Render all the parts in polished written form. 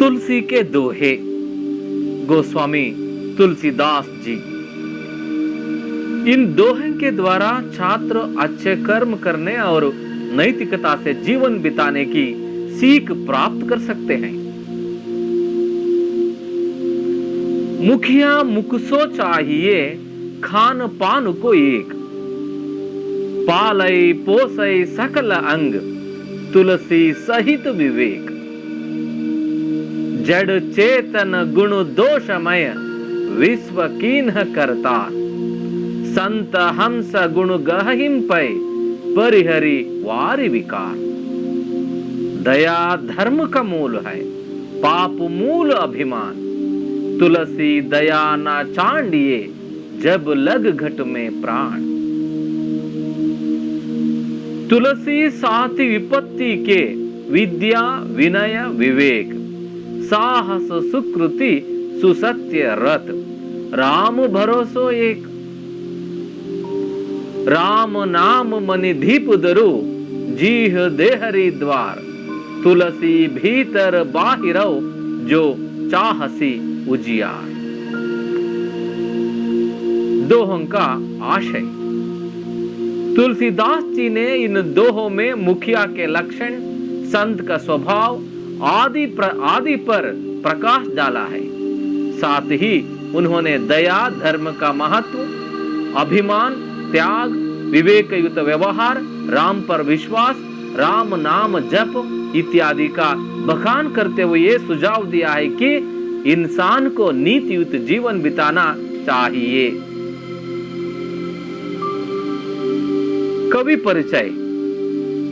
तुलसी के दोहे, गोस्वामी तुलसीदास जी। इन दोहे के द्वारा छात्र अच्छे कर्म करने और नैतिकता से जीवन बिताने की सीख प्राप्त कर सकते हैं। मुखिया मुखसो चाहिए खान पान को एक, पालय पोसय सकल अंग तुलसी सहित विवेक। जड़ चेतन गुण दोषमय विश्व कीन्ह करता, संत हंस गुण गहिम पै परिहरि वारि विकार। दया धर्म का मूल है, पाप मूल अभिमान। तुलसी दया ना चांडिए, जब लग घट में प्राण। तुलसी साथी विपत्ति के, विद्या विनय विवेक। साहस सुकृति सुसत्य रत, राम भरोसो एक। राम नाम मनि दीप दरु, जीह देहरी द्वार। तुलसी भीतर बाहिरौ, जो चाहसी उजियार। दोहों का आशय। तुलसीदास जी ने इन दोहों में मुखिया के लक्षण, संत का स्वभाव आदि पर प्रकाश डाला है। साथ ही उन्होंने दया धर्म का महत्व, अभिमान त्याग, विवेक युक्त व्यवहार, राम पर विश्वास, राम नाम जप इत्यादि का बखान करते हुए ये सुझाव दिया है कि इंसान को नीति युक्त जीवन बिताना चाहिए। कवि परिचय।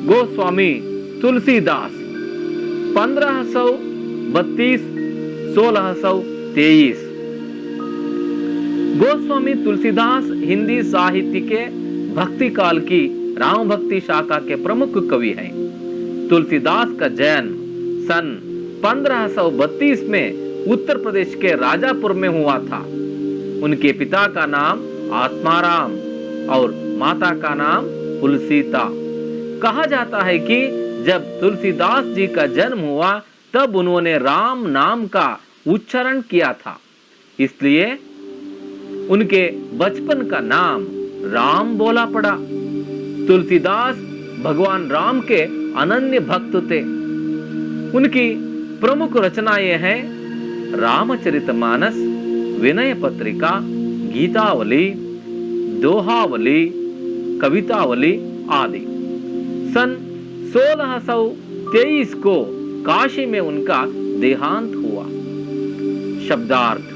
गोस्वामी तुलसीदास 1532-1623। गोस्वामी तुलसीदास हिंदी साहित्य के भक्ति काल की राम भक्ति शाखा के प्रमुख कवि हैं। तुलसीदास का जन्म सन 1532 में उत्तर प्रदेश के राजापुर में हुआ था। उनके पिता का नाम आत्माराम और माता का नाम तुलसीता। कहा जाता है कि जब तुलसीदास जी का जन्म हुआ तब उन्होंने राम नाम का उच्चारण किया था, इसलिए उनके बचपन का नाम राम बोला पड़ा। तुलसीदास भगवान राम के अनन्य भक्त थे। उनकी प्रमुख रचनाएं हैं रामचरितमानस, विनय पत्रिका, गीतावली, दोहावली, कवितावली आदि। सन 1623 को काशी में उनका देहांत हुआ। शब्दार्थ।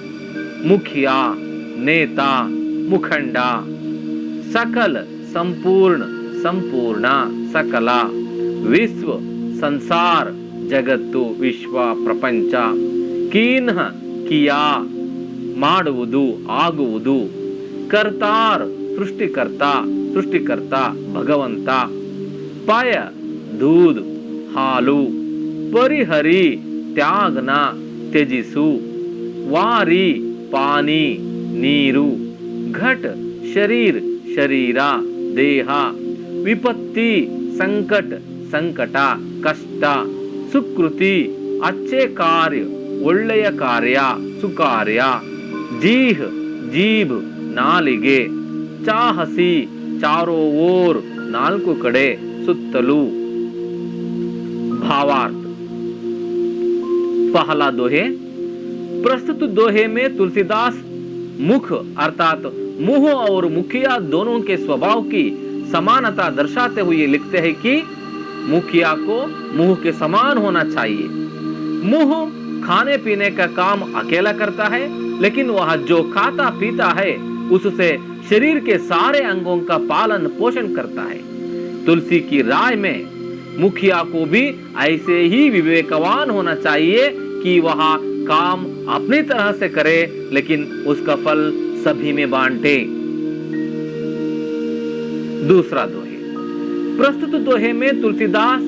मुखिया, नेता, मुखंडा। सकल, संपूर्ण, संपूर्णा, सकला। विश्व, संसार, जगತ್ತು, विश्व, प्रपंच। कीन्ह, किया, ಮಾಡುವುದು, ಆಗುವುದು। कर्तार, सृष्टिकर्ता, सृष्टिकर्ता, भगवंता। पाय, दूध, हालू। परिहरी, त्यागना, त्यजिसु। वारी, पानी, नीरू। घट, शरीर, शरीरा, देहा। विपत्ति, संकट, संकटा, कष्ट। सुकृति, अच्छे कार्य, ಒಳ್ಳೆಯ ಕಾರ್ಯ, ಸುಕಾರ್ಯ। जीह, जीभ, ನಾಲಿಗೆ। चाहसी, चारों ओर, नाल्कु कड़े, सुत्तलू। भावार्थ। पहला दोहे। प्रस्तुत दोहे में तुलसीदास मुख अर्थात मुंह और मुखिया दोनों के स्वभाव की समानता दर्शाते हुए लिखते हैं कि मुखिया को मुंह के समान होना चाहिए। मुंह खाने पीने का काम अकेला करता है, लेकिन वह जो खाता पीता है उससे शरीर के सारे अंगों का पालन पोषण करता है। तुलसी की राय में मुखिया को भी ऐसे ही विवेकवान होना चाहिए कि वह काम अपनी तरह से करे, लेकिन उसका फल सभी में बांटे। दूसरा दोहे। प्रस्तुत दोहे में तुलसीदास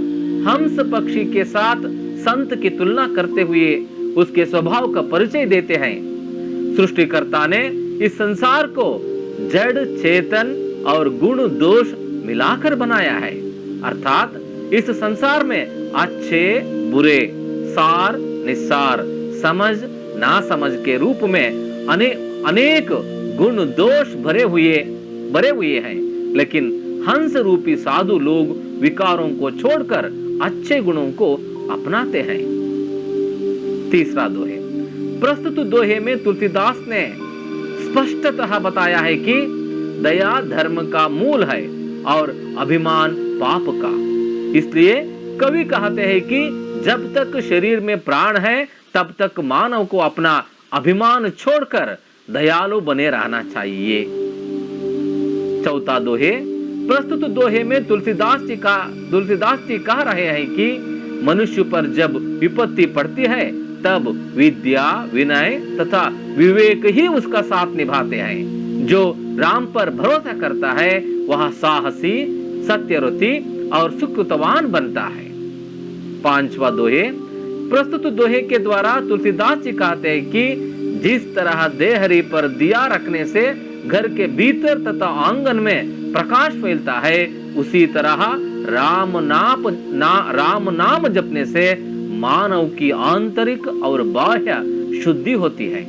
हंस पक्षी के साथ संत की तुलना करते हुए उसके स्वभाव का परिचय देते हैं। सृष्टिकर्ता ने इस संसार को जड़, चेतन और गुण दोष मिलाकर बनाया है, अर्थात इस संसार में अच्छे, बुरे, सार, निस्सार, समझ, नासमझ के रूप में अनेक गुण दोष भरे हुए हैं, लेकिन हंस रूपी साधु लोग विकारों को छोड़कर अच्छे गुणों को अपनाते हैं। तीसरा दोहे। प्रस्तुत दोहे में तुलसीदास ने स्पष्टतः बताया है कि दया धर्म का मूल है और अभिमान पाप का। इसलिए कवि कहते हैं कि जब तक शरीर में प्राण है तब तक मानव को अपना अभिमान छोड़कर दयालु बने रहना चाहिए। चौथा दोहे। प्रस्तुत दोहे में तुलसीदास जी कह रहे हैं कि मनुष्य पर जब विपत्ति पड़ती है तब विद्या, विनय तथा विवेक ही उसका साथ निभाते हैं। जो राम पर भरोसा करता है वह साहसी, सत्यव्रती और सुकृतवान बनता है। पांचवा दोहे। प्रस्तुत दोहे के द्वारा तुलसीदास जी कहते हैं कि जिस तरह देहरी पर दिया रखने से घर के भीतर तथा आंगन में प्रकाश फैलता है, उसी तरह राम नाम जपने से मानव की आंतरिक और बाह्य शुद्धि होती है।